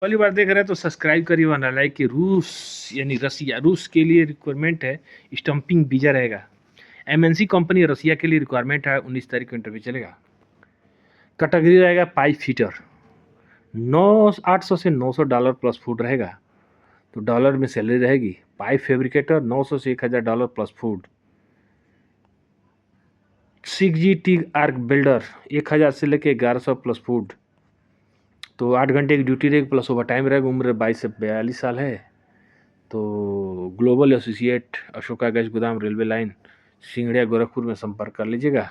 पहली बार देख रहे हैं तो सब्सक्राइब करिए वरना लाइक कि रूस यानी रसिया रूस के लिए रिक्वायरमेंट है। स्टम्पिंग वीज़ा रहेगा। एमएनसी कंपनी रसिया के लिए रिक्वायरमेंट है। 19 तारीख को इंटरव्यू चलेगा। कैटेगरी रहेगा पाइप फिटर। 800 से $900 प्लस फूड रहेगा। तो डॉलर में सैलरी रहेगी। पाइप फैब्रिकेटर 900 से $1000 plus food. 6G T arc builder 1000 से लेके 1100 प्लस फूड। तो 8 घंटे की ड्यूटी रहेगी प्लस ओवर टाइम रहेगा। उम्र 22 से 42 साल है। तो ग्लोबल एसोसिएट अशोका गैस गोदाम रेलवे लाइन सिंगड़िया गोरखपुर में संपर्क कर लीजिएगा।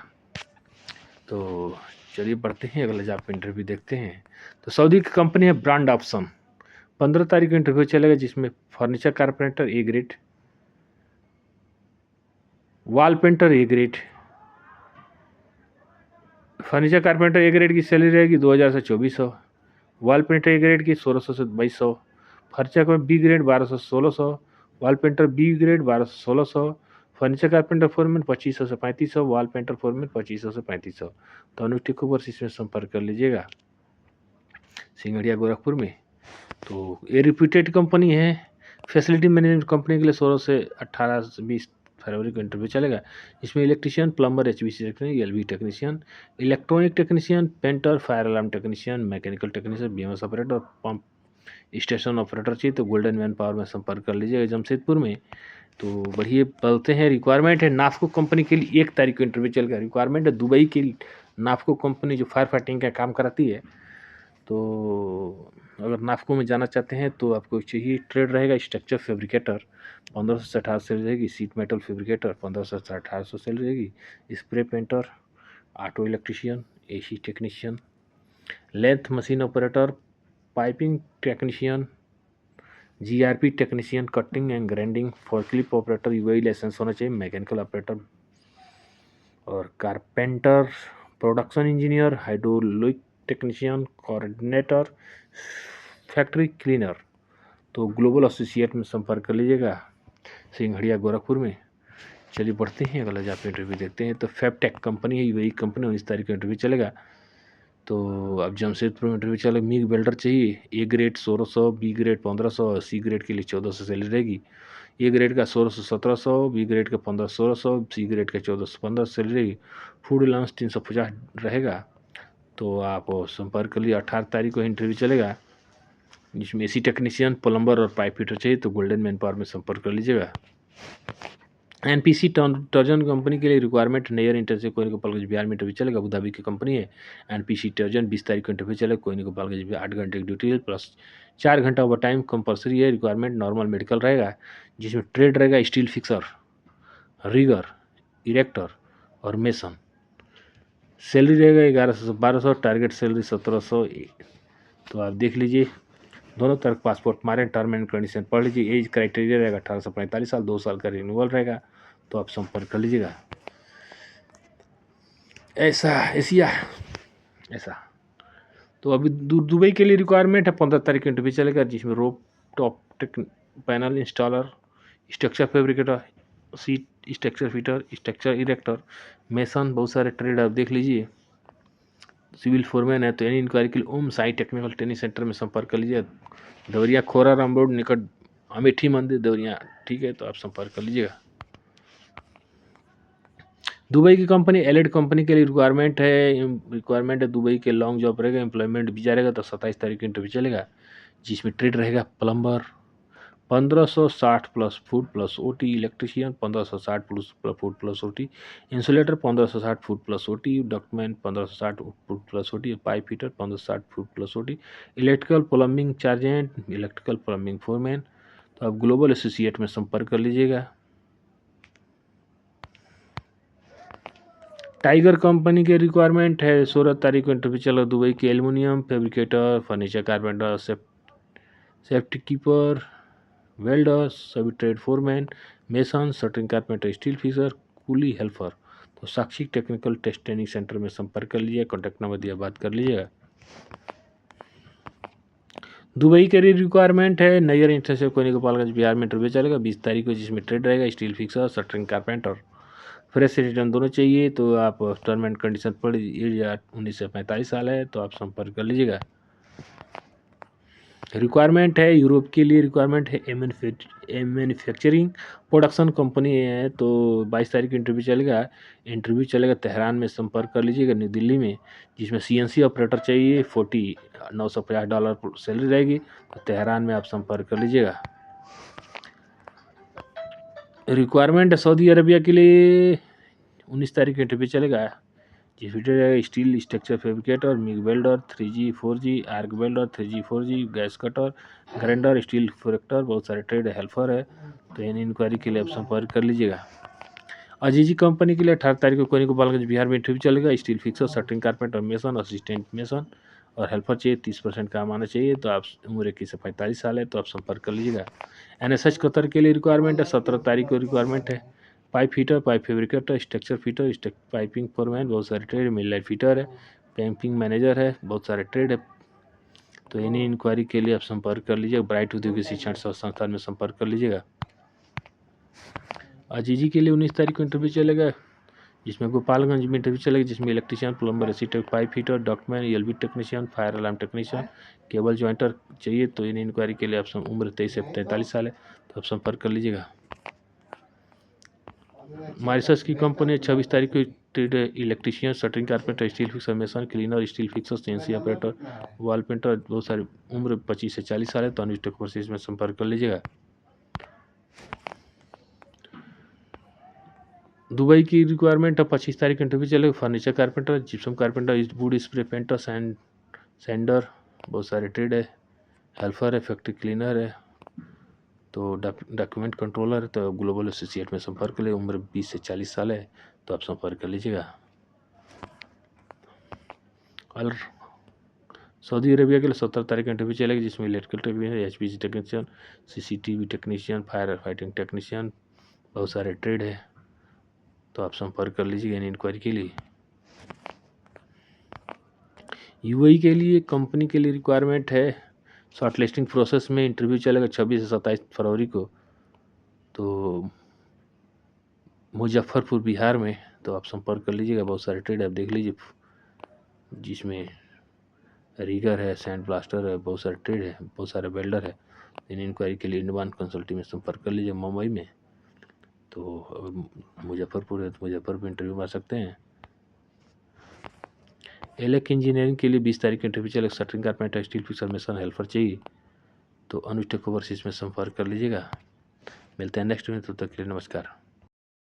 तो चलिए बढ़ते हैं अगले जॉब पे इंटरव्यू देखते हैं। तो सऊदी की कंपनी है ब्रांड ऑप्शन। 15 तारीख को इंटरव्यू चलेगा जिसमें furniture carpenter A grade, wall painter A grade. Furniture carpenter A grade की सैलरी रहेगी 2000 से 2400। वॉल पेंटर ए ग्रेड की 1600 से 2200। फर्नीचर का बी ग्रेड 1200 से 1600। वॉल पेंटर बी ग्रेड 1200 से 1600। फर्नीचर कारपेंटर फोरमैन 2500 से 3500। वॉल पेंटर फोरमैन 2500 से 3500। तो अनुष्ठित ऊपर इसमें संपर्क कर लीजिएगा सिंगड़िया गोरखपुर में। तो ये रिप्यूटेड कंपनी है। फैसिलिटी मैनेजमेंट कंपनी के लिए 16 से 18 से 20 फरवरी को इंटरव्यू चलेगा। इसमें electrician, plumber, HVC technician, LV technician, electronic technician, painter, fire alarm technician, mechanical technician, BMS operator और पंप स्टेशन ऑपरेटर चाहिए तो गोल्डन मैन पावर में संपर्क कर लीजिएगा जमशेदपुर में। तो बढ़िए बोलते हैं। रिक्वायरमेंट है नाफको कंपनी के लिए 1 तारीख को इंटरव्यू चलेगा। रिक्वायरमेंट है दुबई की नाफको कंपनी जो फायर फाइटिंग का काम कराती है। तो अगर नाफको में जाना चाहते हैं तो आपको चाहिए। ट्रेड रहेगा स्ट्रक्चर फैब्रिकेटर 1500 से 1800 सैलरी रहेगी। सीट मेटल फैब्रिकेटर 1500 से 1800 सैलरी रहेगी। Spray painter, auto electrician, AC technician, length machine operator, piping technician, GRP technician, cutting and grinding, forklift operator, UAE licence होना चाहिए। मैकेनिकल ऑपरेटर और carpenter, production engineer, hydraulic technician, coordinator, factory cleaner. तो global associate में संपर्क कर लीजिएगा सिंघड़िया गोरखपुर में। चलिए बढ़ते हैं अगला जहाँ पे इंटरव्यू देखते हैं। तो फैबटेक कंपनी है, यूएई कंपनी। 19 तारीख को इंटरव्यू चलेगा। तो अब जमशेदपुर में इंटरव्यू चलेगा। मिग वेल्डर चाहिए। A grade 1600, B grade 1500, C grade के लिए 1400 सैलरी रहेगी। ए ग्रेड का 1600 1700, बी ग्रेड का 1500 1600, सी ग्रेड का 1400 1500 सैलरी रहेगी। फूड अलाउंस 350 रहेगा। तो आप संपर्क कर लिए। 18 तारीख को इंटरव्यू चलेगा जिसमें एसी टेक्नीशियन, प्लम्बर और पाइप फिटर चाहिए तो गोल्डन मैन पावर में संपर्क कर लीजिएगा। एनपीसी टर्जन कंपनी के लिए रिक्वायरमेंट नैयर इंटर्नशिप कोयनी गोपालगंज बिहार में इंटरव्यू चलेगा। अबू धाबी की कंपनी है एनपीसी टर्जन। 20 तारीख को इंटरव्यू चलेगा। कोयनी गोपालगंज बिहार। 8 घंटे की ड्यूटी प्लस 4 घंटा ओवर टाइम कंपलसरी है। रिक्वायरमेंट नॉर्मल मेडिकल रहेगा जिसमें ट्रेड रहेगा स्टील फिक्सर, रिगर, इरेक्टर और मेसन। सैलरी रहेगा 1100 से 1200। Target salary 1700। तो आप देख लीजिए दोनों तरफ पासपोर्ट मारें। टर्म एंड कंडीशन पढ़ लीजिए। एज क्राइटेरिया रहेगा 18 से 45 साल। 2 साल का रिन्यूअल रहेगा। तो आप संपर्क कर लीजिएगा। एशिया ऐसा। तो अभी दुबई के लिए रिक्वायरमेंट है। 15 तारीख को इंटरव्यू चलेगा जिसमें rope top panel installer, structure fabricator, sheet structure fitter, structure erector, mason. बहुत सारे ट्रेड आप देख लीजिए। सिविल फोरमैन है। तो एनी इंक्वायरी के लिए ओम साई टेक्निकल ट्रेनिंग सेंटर में संपर्क कर लीजिए। देवरिया खोरा राम रोड निकट अमेठी मंदिर देवरिया। ठीक है तो आप संपर्क कर लीजिएगा। दुबई की कंपनी एलिड कंपनी के लिए रिक्वायरमेंट है। दुबई के लॉन्ग जॉब रहेगा। एम्प्लॉयमेंट वीजा रहेगा। तो 27 तारीख को इंटरव्यू चलेगा जिसमें ट्रेड रहेगा plumber 1560 plus food plus OT, electrician 1560 plus food plus OT, insulator 1560 food plus OT, document 1560 food plus OT, pipe fitter 1560 food plus OT, electrical plumbing chargehand, electrical plumbing foreman. तो आप global associate में संपर्क कर लीजिएगा। Tiger company के requirement है। 16 तारीख को इंटरव्यू चला। दुबई के aluminium fabricator, furniture carpenter, safety keeper, welder, सभी trade foreman, mason, shuttering carpenter, steel fixer, कूली हेल्पर। तो Sakshi technical test training centre में संपर्क कर लीजिए। कॉन्टैक्ट नंबर दिया, बात कर लीजिएगा। दुबई के लिए रिक्वायरमेंट है। नैयर इंटरशिप कोयनी गोपालगंज बिहार में इंटरव्यू चलेगा 20 तारीख को जिसमें ट्रेड रहेगा steel fixer, shuttering carpenter, fresh return दोनों चाहिए। तो आप टर्म एंड कंडीशन पढ़ 19 से 45 साल है तो आप संपर्क कर लीजिएगा। रिक्वायरमेंट है यूरोप के लिए, रिक्वायरमेंट है मैन्युफैक्चरिंग प्रोडक्शन कंपनी है। तो 22 तारीख को इंटरव्यू चलेगा तेहरान में, संपर्क कर लीजिएगा नई दिल्ली में, जिसमें CNC ऑपरेटर चाहिए। $950 सैलरी रहेगी। तो तेहरान में आप संपर्क कर लीजिएगा। रिक्वायरमेंट है सऊदी अरबिया के लिए 19 तारीख को इंटरव्यू चलेगा, जिस video steel structure fabricator, MiG welder, 3G 4G arc welder, 3G 4G gas cutter, grinder, steel factor, बहुत सारे ट्रेड हेल्पर है। तो इन इंक्वायरी के लिए आप संपर्क कर लीजिएगा। अजीजी कंपनी के लिए 18 तारीख को कोनी गोपालगंज बिहार में इंटरव्यू चलेगा। Steel fixer, shuttering carpenter, mason, assistant mason और हेल्पर चाहिए। 30% काम आना चाहिए। तो आप उम्र 21 से 45 साल है, तो आप संपर्क कर लीजिएगा। NSH कतर के लिए रिक्वायरमेंट है 17 तारीख को रिक्वायरमेंट है। Pipe fitter, pipe fabricator, structure fitter, piping foreman, बहुत सारे ट्रेड, मिल लाइन फिटर है, पैम्पिंग मैनेजर है, बहुत सारे ट्रेड है। तो इन्हीं इंक्वायरी के लिए आप संपर्क कर लीजिएगा। ब्राइट उद्योगिक शिक्षण संस्थान में संपर्क कर लीजिएगा। अजीजी के लिए 19 तारीख को इंटरव्यू चलेगा, जिसमें गोपालगंज में इंटरव्यू चलेगा, जिसमें electrician, plumber, AC tech, pipe fitter, ductman, ELB technician, fire alarm technician, cable jointer चाहिए। तो इन इंक्वायरी के लिए आप उम्र 23 से 43 साल है, तो आप संपर्क कर लीजिएगा। मॉरिशस की कंपनी 26 तारीख को trade electrician, shuttering carpenter, steel fixer, mason, cleaner, steel fixer, CNC operator, wall painter, बहुत सारे उम्र 25 से 40 साल है। तो अनुष्ठेय कोर्सेज में संपर्क कर लीजिएगा। दुबई की रिक्वायरमेंट है 25 तारीख इंटरव्यू चलेगा। Furniture carpenter, gypsum carpenter, wood spray painter, sander, बहुत सारे ट्रेड है, हेल्पर है, फैक्ट्री क्लीनर है, तो डॉक्यूमेंट कंट्रोलर है। तो ग्लोबल एसोसिएट में संपर्क कर ले। उम्र 20 से 40 साल है, तो आप संपर्क कर लीजिएगा। और सऊदी अरेबिया के लिए 17 तारीख का इंटरव्यू चलेगा, जिसमें electrical technician, HPC technician, CCTV technician, fire fighting technician, बहुत सारे ट्रेड है। तो आप संपर्क कर लीजिएगा इन इंक्वायरी के लिए। UAE के लिए कंपनी के लिए रिक्वायरमेंट है। शॉर्ट लिस्टिंग प्रोसेस में इंटरव्यू चलेगा 26 से 27 फरवरी को, तो मुजफ्फरपुर बिहार में। तो आप संपर्क कर लीजिएगा। बहुत सारे ट्रेड आप देख लीजिए, जिसमें रीगर है, सैंड ब्लास्टर है, बहुत सारे ट्रेड है, बहुत सारे वेल्डर है। इन इंक्वायरी के लिए इंडमान कंसल्टिंग में संपर्क कर लीजिए मुंबई में। तो मुजफ्फरपुर है, तो मुजफ्फरपुर इंटरव्यू मार सकते हैं। एलेक इंजीनियरिंग के लिए 20 तारीख को इंटरव्यू चलेगा। Shuttering carpenter, steel fixer, mason, helper चाहिए। तो अनुष्ठेय ओवरसीज में संपर्क कर लीजिएगा। मिलते हैं नेक्स्ट में, तब तक के लिए नमस्कार।